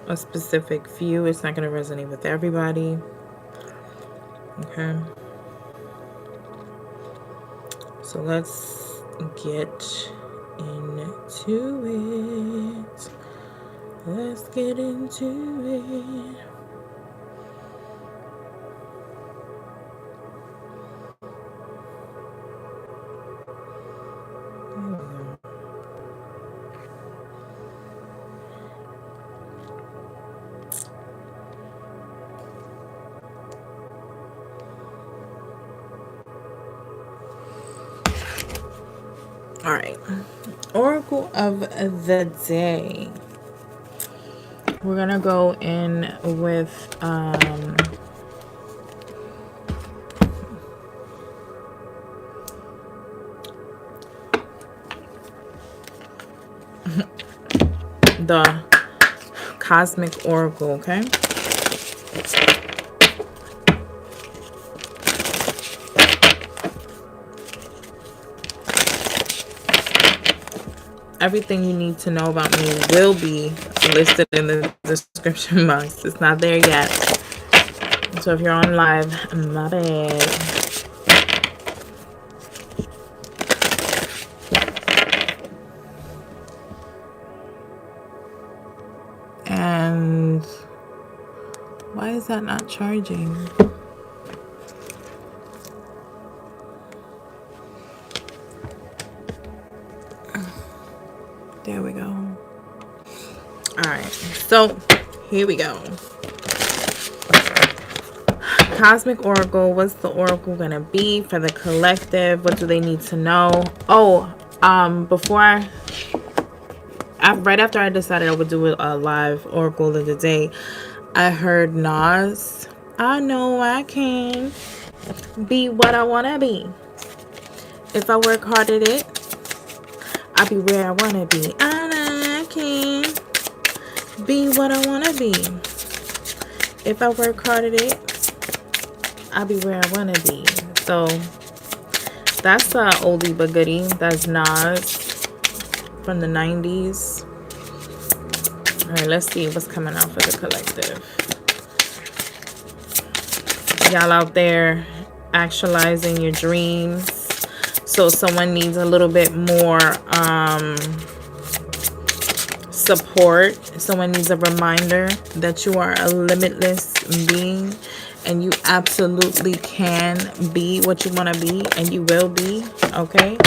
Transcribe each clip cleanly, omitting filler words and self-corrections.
a specific few. It's not going to resonate with everybody. Okay. So let's get into it. Let's get into it. All right. Oracle of the day. We're going to go in with the Cosmic Oracle, okay? Everything you need to know about me will be listed in the description box. It's not there yet. So if you're on live, my bad. And why is that not charging? There we go. All right, so here we go. Cosmic Oracle, what's the Oracle gonna be for the collective? What do they need to know? Oh, right after I decided I would do a live Oracle of the day, I heard Nas. I know I can be what I wanna be. If I work hard at it, I'll be where I wanna be. I know I can be what I wanna be. If I work hard at it, I'll be where I wanna be. So that's a oldie but goodie. That's Nas from the 90s. All right, let's see what's coming out for the collective. Y'all out there actualizing your dreams. So someone needs a little bit more support. Someone needs a reminder that you are a limitless being and you absolutely can be what you want to be, and you will be. Okay,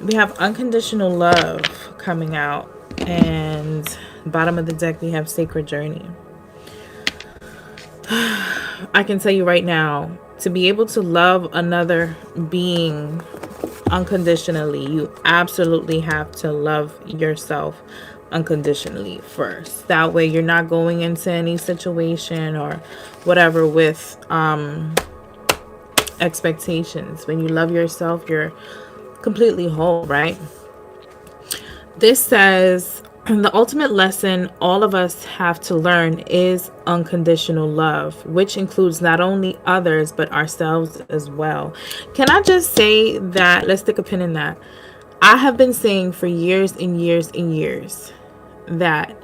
we have unconditional love coming out, and bottom of the deck we have sacred journey. I can tell you right now, to be able to love another being unconditionally, you absolutely have to love yourself unconditionally first. That way you're not going into any situation or whatever with expectations. When you love yourself, you're completely whole, right? This says the ultimate lesson all of us have to learn is unconditional love, which includes not only others but ourselves as well. Can I just say that, let's stick a pin in that. I have been saying for years and years and years that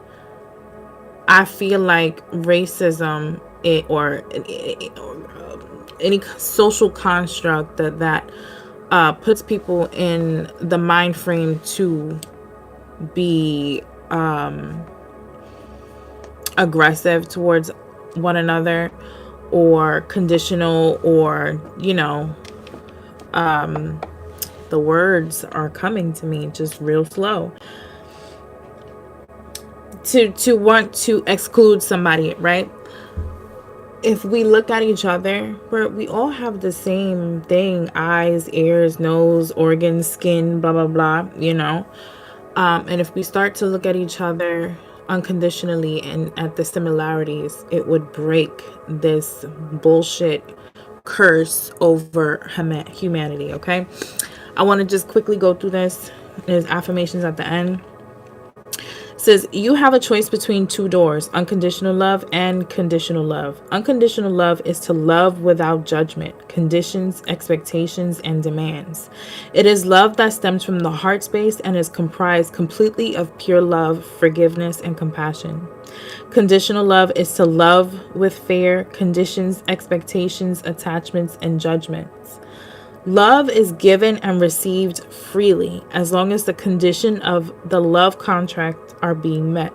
I feel like racism or any social construct that puts people in the mind frame to be aggressive towards one another or conditional, or the words are coming to me just real slow, to want to exclude somebody, right? If we look at each other, we all have the same thing: eyes, ears, nose, organs, skin, blah blah blah, and if we start to look at each other unconditionally and at the similarities, it would break this bullshit curse over humanity. Okay, I want to just quickly go through this. There's affirmations at the end. says you have a choice between two doors: unconditional love and conditional love. Unconditional love is to love without judgment, conditions, expectations, and demands. It is love that stems from the heart space and is comprised completely of pure love, forgiveness, and compassion. Conditional love is to love with fear, conditions, expectations, attachments, and judgments. Love is given and received freely as long as the condition of the love contract are being met.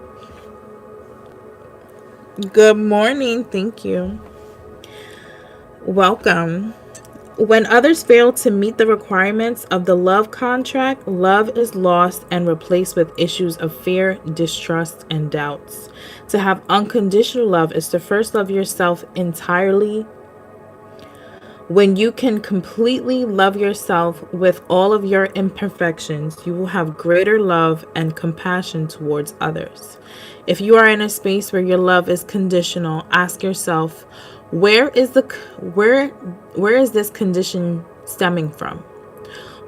Good morning. Thank you. Welcome. When others fail to meet the requirements of the love contract, love is lost and replaced with issues of fear, distrust, and doubts. To have unconditional love is to first love yourself entirely. When you can completely love yourself with all of your imperfections, you will have greater love and compassion towards others. If you are in a space where your love is conditional, ask yourself, where is this condition stemming from?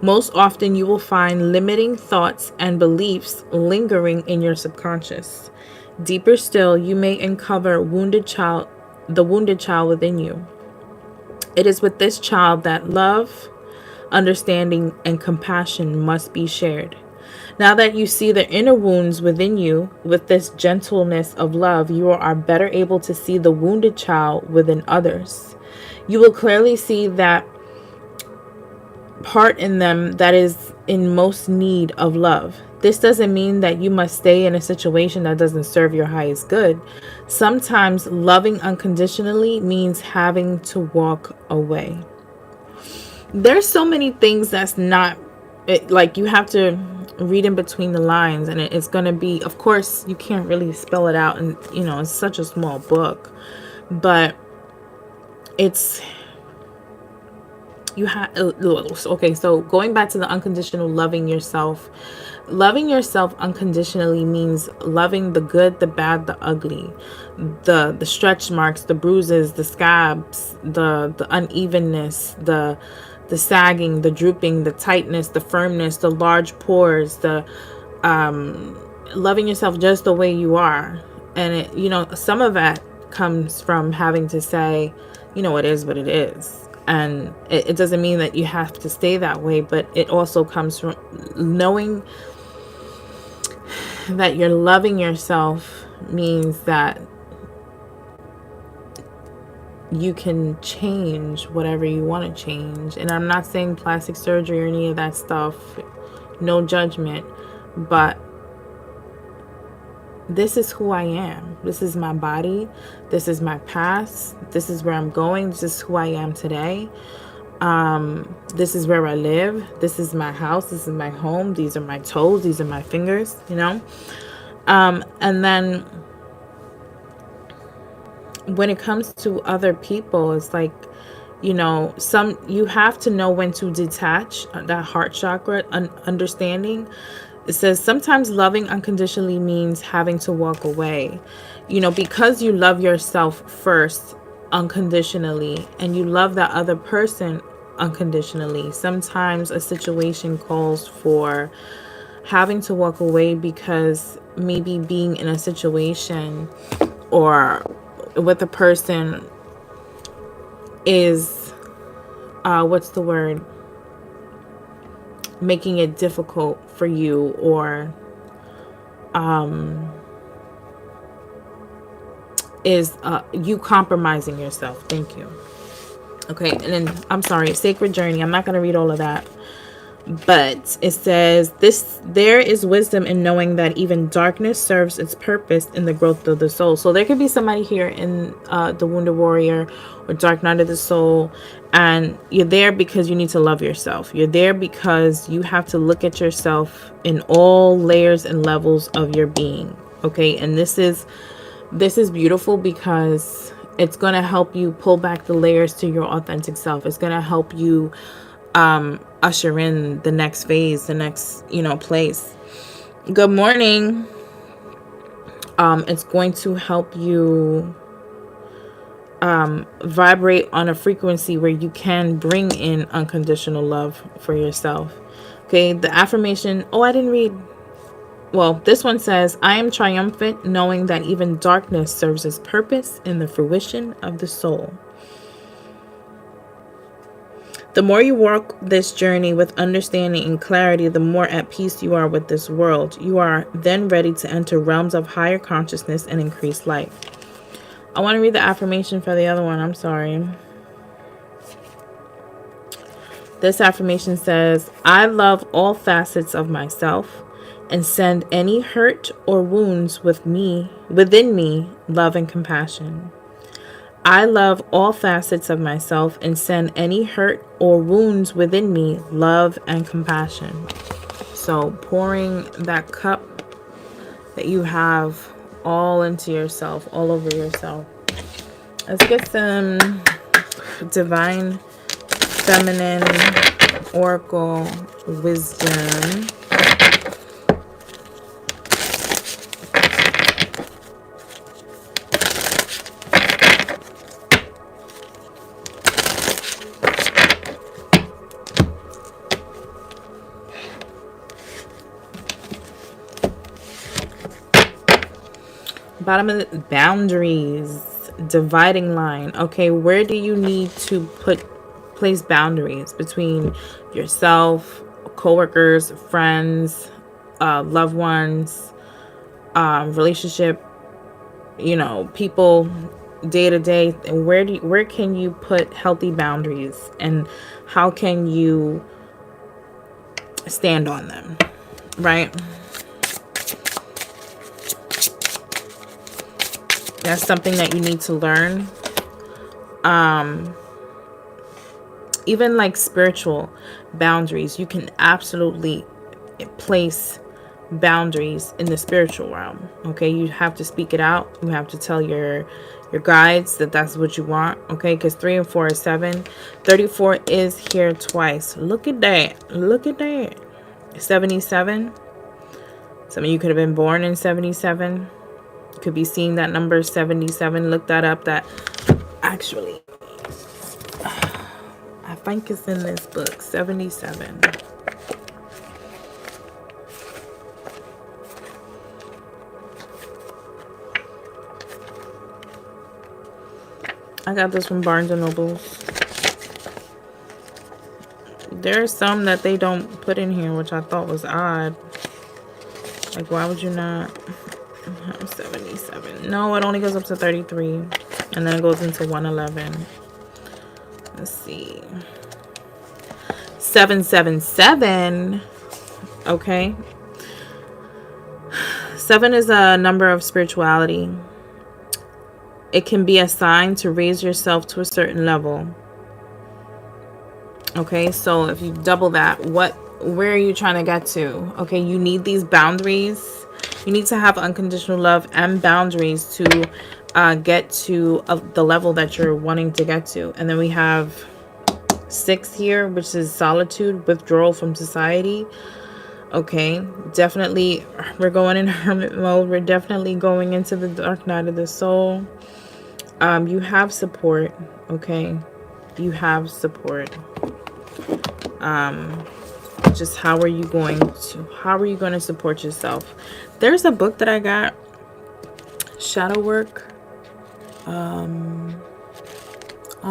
Most often you will find limiting thoughts and beliefs lingering in your subconscious. Deeper still, you may uncover the wounded child within you. It is with this child that love, understanding, and compassion must be shared. Now that you see the inner wounds within you with this gentleness of love, you are better able to see the wounded child within others. You will clearly see that part in them that is in most need of love. This doesn't mean that you must stay in a situation that doesn't serve your highest good. Sometimes loving unconditionally means having to walk away. There's so many things that's not like, you have to read in between the lines, and it's going to be, of course, you can't really spell it out, and it's such a small book, but it's you have okay, so going back to the unconditional loving yourself unconditionally means loving the good, the bad, the ugly, the stretch marks, the bruises, the scabs, the unevenness, the sagging, the drooping, the tightness, the firmness, the large pores, the loving yourself just the way you are. And some of that comes from having to say, it is what it is. And it doesn't mean that you have to stay that way, but it also comes from knowing that you're loving yourself means that you can change whatever you want to change. And I'm not saying plastic surgery or any of that stuff, no judgment, but this is who I am. This is my body. This is my past. This is where I'm going. This is who I am today. This is where I live. This is my house. This is my home. These are my toes. These are my fingers, and then when it comes to other people, it's like, you have to know when to detach that heart chakra understanding. It says sometimes loving unconditionally means having to walk away, because you love yourself first unconditionally and you love that other person unconditionally. Sometimes a situation calls for having to walk away because maybe being in a situation or with a person is making it difficult for you, or is you compromising yourself. Thank you. Okay, and then I'm sorry, sacred journey. I'm not going to read all of that. But it says there is wisdom in knowing that even darkness serves its purpose in the growth of the soul. So there could be somebody here in the Wounded Warrior or Dark Night of the Soul, and you're there because you need to love yourself. You're there because you have to look at yourself in all layers and levels of your being. Okay, and this is beautiful because it's going to help you pull back the layers to your authentic self. It's going to help you usher in the next phase, the next place. Good morning. It's going to help you vibrate on a frequency where you can bring in unconditional love for yourself. Okay, the affirmation. Oh, I didn't read. Well, this one says, I am triumphant knowing that even darkness serves its purpose in the fruition of the soul. The more you walk this journey with understanding and clarity, the more at peace you are with this world. You are then ready to enter realms of higher consciousness and increased light. I want to read the affirmation for the other one. I'm sorry. This affirmation says, I love all facets of myself and send any hurt or wounds within me love and compassion. I love all facets of myself and send any hurt or wounds within me love and compassion. So pouring that cup that you have all into yourself, all over yourself. Let's get some divine feminine oracle wisdom. Bottom of the boundaries, dividing line. Okay, where do you need to place boundaries between yourself, coworkers, friends, loved ones, relationship, people day to day? Where can you put healthy boundaries, and how can you stand on them, right? That's something that you need to learn. Even like spiritual boundaries, you can absolutely place boundaries in the spiritual realm. Okay, you have to speak it out. You have to tell your guides that that's what you want. Okay, because 3 and 4 is 7. 34 is here twice. Look at that. Look at that. 77. Some of you could have been born in 77. You could be seeing that number 77. Look that up. That actually, I think it's in this book. 77. I got this from Barnes and Nobles. There are some that they don't put in here, which I thought was odd. Like, why would you not have 77? No, it only goes up to 33. And then it goes into 111. Let's see. 777. Okay. 7 is a number of spirituality. It can be a sign to raise yourself to a certain level. Okay, so if you double that, where are you trying to get to? Okay, you need these boundaries. You need to have unconditional love and boundaries to get to the level that you're wanting to get to. And then we have 6 here, which is solitude, withdrawal from society. Okay, definitely we're going in hermit mode. We're definitely going into the dark night of the soul. You have support. Okay, you have support. Just how are you going to support yourself? There's a book that I got, Shadow Work. I'll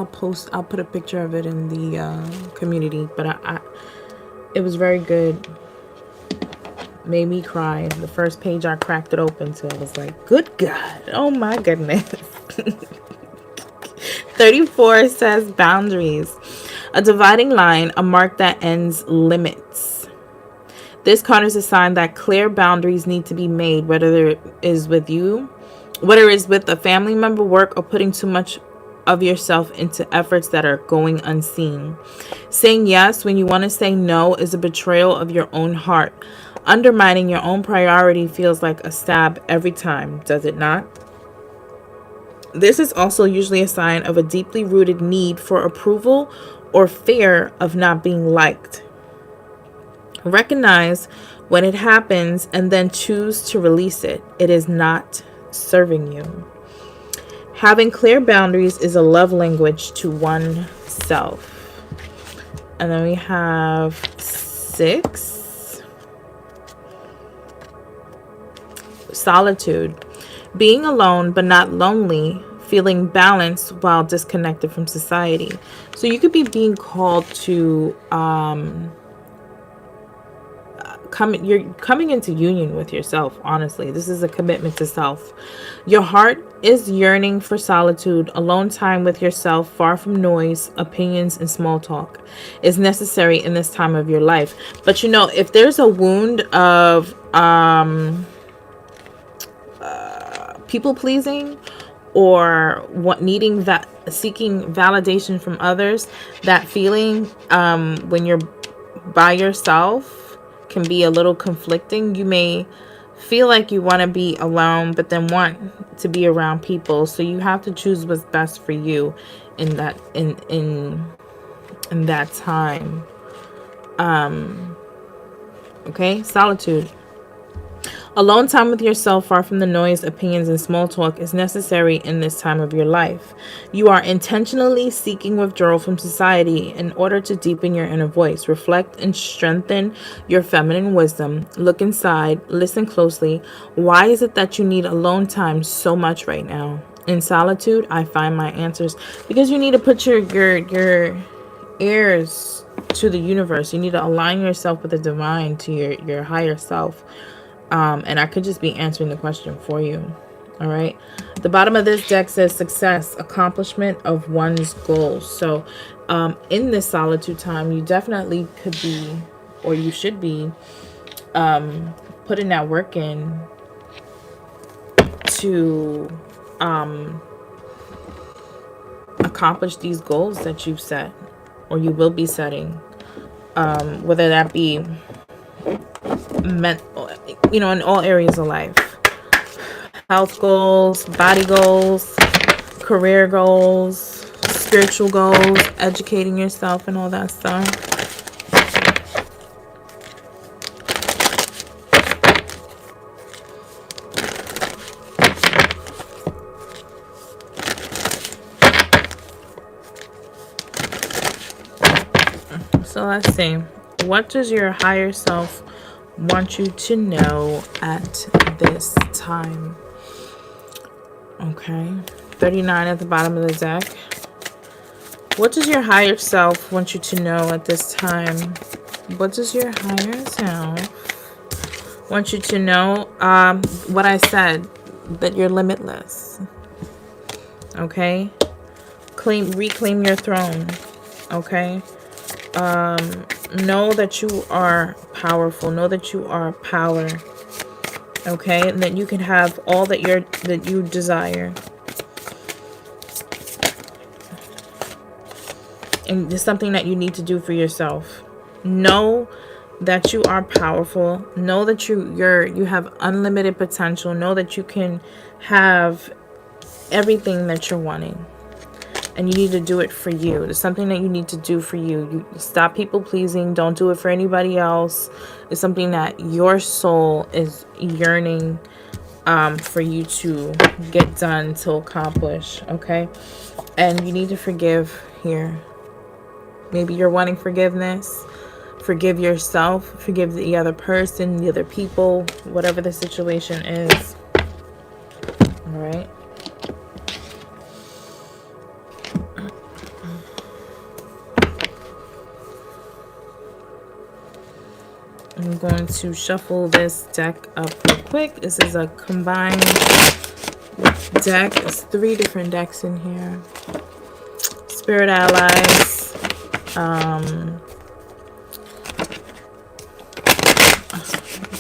put a picture of it in the community, but it was very good. Made me cry. The first page I cracked it open to, I was like, good God, oh my goodness. 34 says boundaries. A dividing line, a mark that ends limits. This card is a sign that clear boundaries need to be made, whether it is with a family member, work, or putting too much of yourself into efforts that are going unseen. Saying yes when you want to say no is a betrayal of your own heart. Undermining your own priority feels like a stab every time, does it not? This is also usually a sign of a deeply rooted need for approval or fear of not being liked. Recognize when it happens and then choose to release it. It is not serving you. Having clear boundaries is a love language to oneself. And then we have 6. solitude, being alone but not lonely, feeling balanced while disconnected from society. So you could be being called to you're coming into union with yourself. Honestly, this is a commitment to self. Your heart is yearning for solitude. Alone time with yourself, far from noise, opinions, and small talk, is necessary in this time of your life. But you know, if there's a wound of people pleasing, or what needing that, seeking validation from others, that feeling when you're by yourself can be a little conflicting. You may feel like you want to be alone but then want to be around people, so you have to choose what's best for you in that in that time. Okay, solitude. Alone time with yourself, far from the noise, opinions, and small talk, is necessary in this time of your life. You are intentionally seeking withdrawal from society in order to deepen your inner voice, reflect and strengthen your feminine wisdom. Look inside, listen closely. Why is it that you need alone time so much right now? In solitude, I find my answers. Because you need to put your ears to the universe. You need to align yourself with the divine, to your higher self. And I could just be answering the question for you. All right. The bottom of this deck says success, accomplishment of one's goals. So in this solitude time, you definitely could be, or you should be, putting that work in to accomplish these goals that you've set, or you will be setting, whether that be in all areas of life. Health goals, body goals, career goals, spiritual goals, educating yourself and all that stuff. So let's see. What does your higher self want you to know at this time? Okay. 39 at the bottom of the deck. What does your higher self want you to know at this time? What does your higher self want you to know? What I said, that you're limitless. Okay? Reclaim your throne. Okay? Know that you are powerful. Know that you are power. Okay? And that you can have all that you desire. And it's something that you need to do for yourself. Know that you are powerful. Know that you have unlimited potential. Know that you can have everything that you're wanting. And you need to do it for you. It's something that you need to do for you. You stop people pleasing. Don't do it for anybody else. It's something that your soul is yearning for you to get done, to accomplish. Okay? And you need to forgive here. Maybe you're wanting forgiveness. Forgive yourself. Forgive the other person, the other people, whatever the situation is. All right? I'm going to shuffle this deck up real quick. This is a combined deck. There's 3 different decks in here. Spirit allies.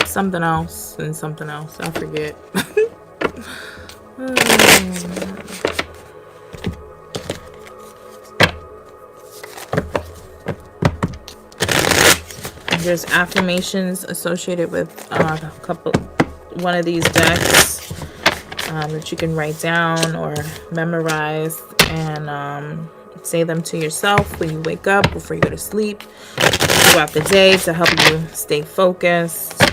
Something else and something else. I forget. There's affirmations associated with one of these decks that you can write down or memorize and say them to yourself when you wake up, before you go to sleep, throughout the day, to help you stay focused.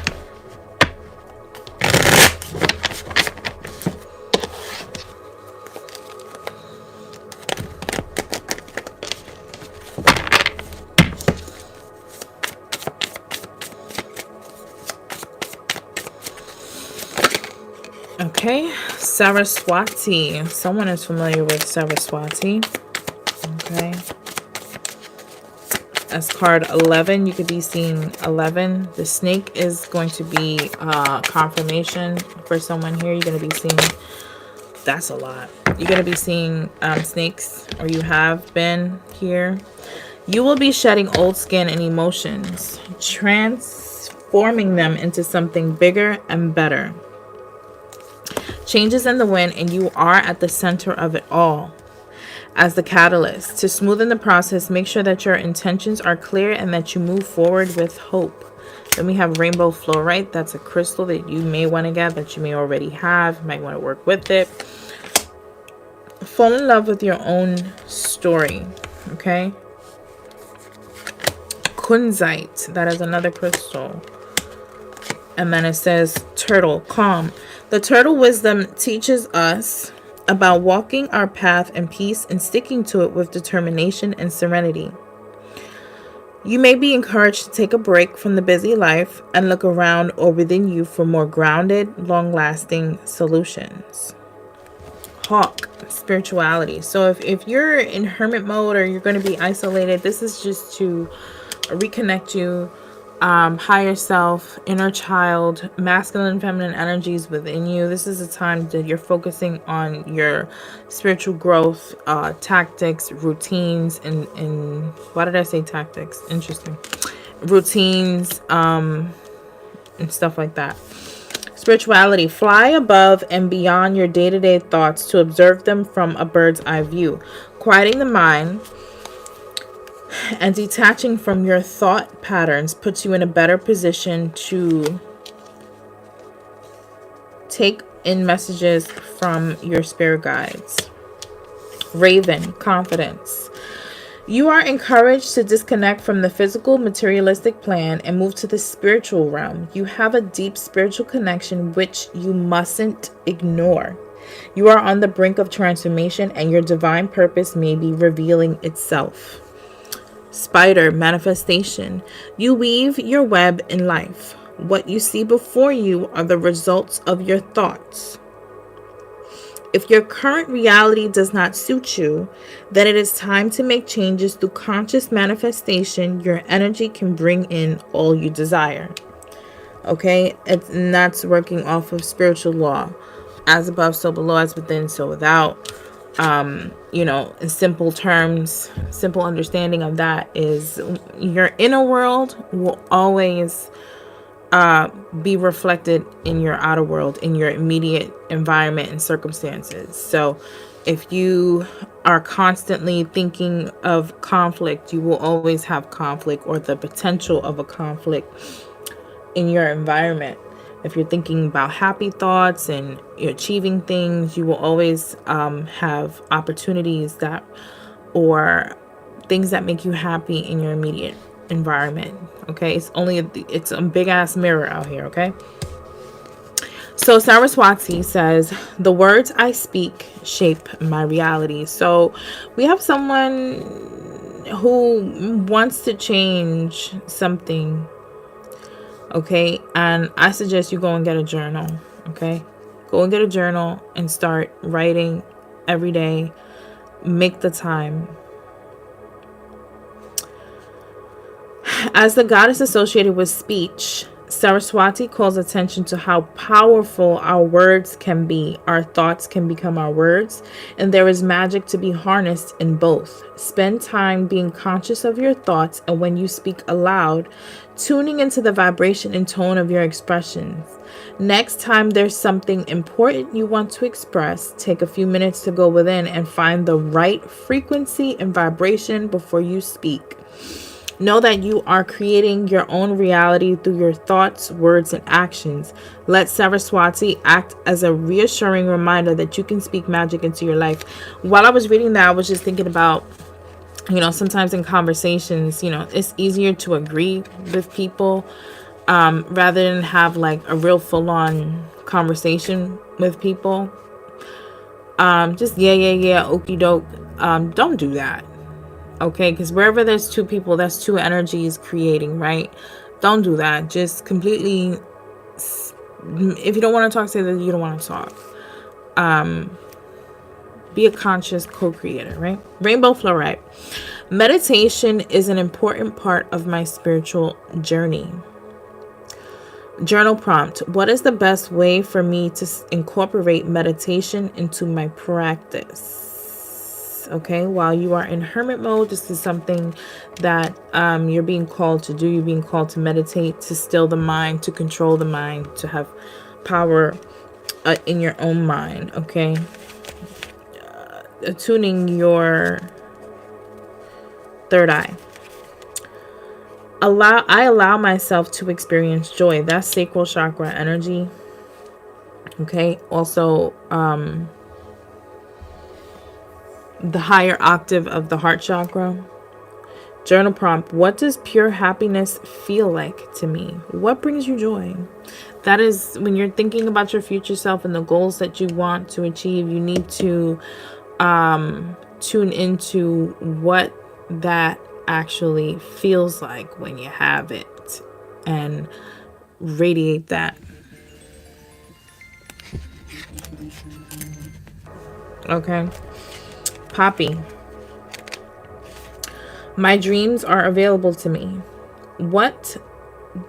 Saraswati. Someone is familiar with Saraswati. Okay. As card 11, you could be seeing 11. The snake is going to be confirmation for someone here. You're going to be seeing, that's a lot. You're going to be seeing snakes, or you have been here. You will be shedding old skin and emotions, transforming them into something bigger and better. Changes in the wind, and you are at the center of it all. As the catalyst, to smoothen the process, make sure that your intentions are clear and that you move forward with hope. Then we have rainbow fluorite. That's a crystal that you may want to get, that you may already have. You might want to work with it. Fall in love with your own story. Okay. Kunzite. That is another crystal. And then it says turtle, calm. The turtle wisdom teaches us about walking our path in peace and sticking to it with determination and serenity. You may be encouraged to take a break from the busy life and look around or within you for more grounded, long-lasting solutions. Hawk, spirituality. So if you're in hermit mode or you're going to be isolated, this is just to reconnect you. Higher self, inner child, masculine and feminine energies within you. This is a time that you're focusing on your spiritual growth, tactics, routines, and why did I say tactics? Interesting. Routines, and stuff like that. Spirituality. Fly above and beyond your day-to-day thoughts to observe them from a bird's eye view. Quieting the mind and detaching from your thought patterns puts you in a better position to take in messages from your spirit guides. Raven, confidence. You are encouraged to disconnect from the physical, materialistic plan and move to the spiritual realm. You have a deep spiritual connection which you mustn't ignore. You are on the brink of transformation and your divine purpose may be revealing itself. Spider, manifestation. You weave your web in life. What you see before you are the results of your thoughts. If your current reality does not suit you, then it is time to make changes through conscious manifestation. Your energy can bring in all you desire. Okay? And that's working off of spiritual law. As above, so below, as within, so without. In simple terms, simple understanding of that is your inner world will always be reflected in your outer world, in your immediate environment and circumstances. So if you are constantly thinking of conflict, you will always have conflict or the potential of a conflict in your environment. If you're thinking about happy thoughts and you're achieving things, you will always have opportunities that, or things that make you happy in your immediate environment. Okay, it's a big ass mirror out here. Okay, so Saraswati says, the words I speak shape my reality. So we have someone who wants to change something. Okay, and I suggest you go and get a journal. Okay, go and get a journal and start writing every day. Make the time. As the goddess associated with speech, Saraswati calls attention to how powerful our words can be. Our thoughts can become our words, and there is magic to be harnessed in both. Spend time being conscious of your thoughts, and when you speak aloud, tuning into the vibration and tone of your expressions. Next time there's something important you want to express, take a few minutes to go within and find the right frequency and vibration before you speak. Know that you are creating your own reality through your thoughts, words, and actions. Let Saraswati act as a reassuring reminder that you can speak magic into your life. While I was reading that, I was just thinking about, sometimes in conversations, it's easier to agree with people rather than have like a real full-on conversation with people. Just yeah, okie doke. Don't do that. Okay, because wherever there's two people, that's two energies creating, right? Don't do that. Just completely, if you don't want to talk, say that you don't want to talk. be a conscious co-creator, right? Rainbow fluorite. Meditation is an important part of my spiritual journey. Journal prompt. What is the best way for me to incorporate meditation into my practice? Okay, while you are in hermit mode, this is something that you're being called to do. You're being called to meditate, to still the mind, to control the mind, to have power in your own mind. Okay, attuning your third eye. I allow myself to experience joy. That's sacral chakra energy. Okay. Also, the higher octave of the heart chakra. Journal prompt. What does pure happiness feel like to me? What brings you joy? That is when you're thinking about your future self and the goals that you want to achieve, you need to tune into what that actually feels like when you have it and radiate that. Okay. Poppy. My dreams are available to me. What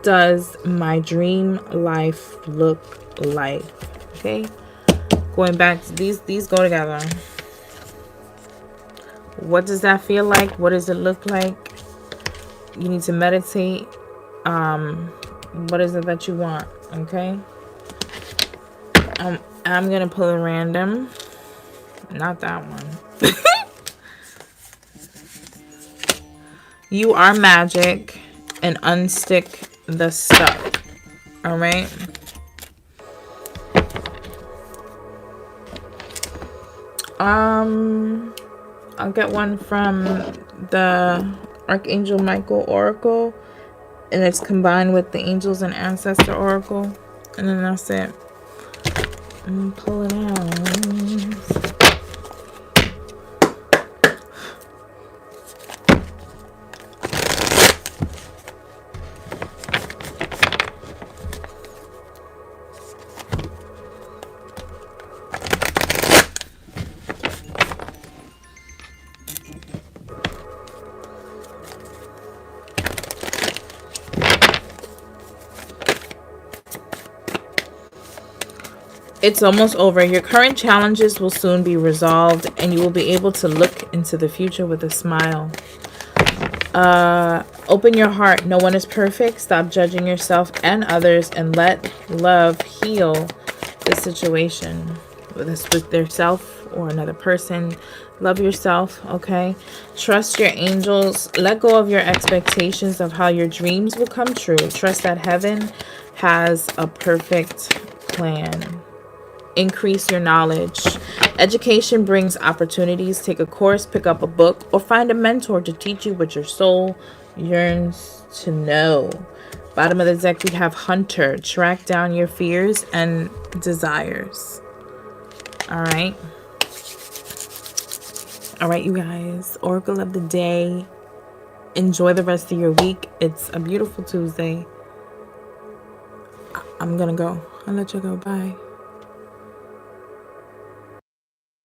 does my dream life look like? Okay. Going back to these go together. What does that feel like? What does it look like? You need to meditate. What is it that you want? Okay. I'm gonna pull a random. Not that one. You are magic, and unstick the stuck. All right. I'll get one from the Archangel Michael Oracle, and it's combined with the Angels and Ancestor Oracle, and then that's it. I'm gonna pull it out. It's almost over. Your current challenges will soon be resolved, and you will be able to look into the future with a smile. Open your heart. No one is perfect. Stop judging yourself and others, and let love heal the situation, whether it's with yourself or another person. Love yourself, okay? Trust your angels. Let go of your expectations of how your dreams will come true. Trust that heaven has a perfect plan. Increase your knowledge. Education brings opportunities. Take a course, pick up a book, or find a mentor to teach you what your soul yearns to know. Bottom of the deck, we have Hunter. Track down your fears and desires. All right. All right, you guys. Oracle of the day. Enjoy the rest of your week. It's a beautiful Tuesday. I'm going to go. I'll let you go. Bye.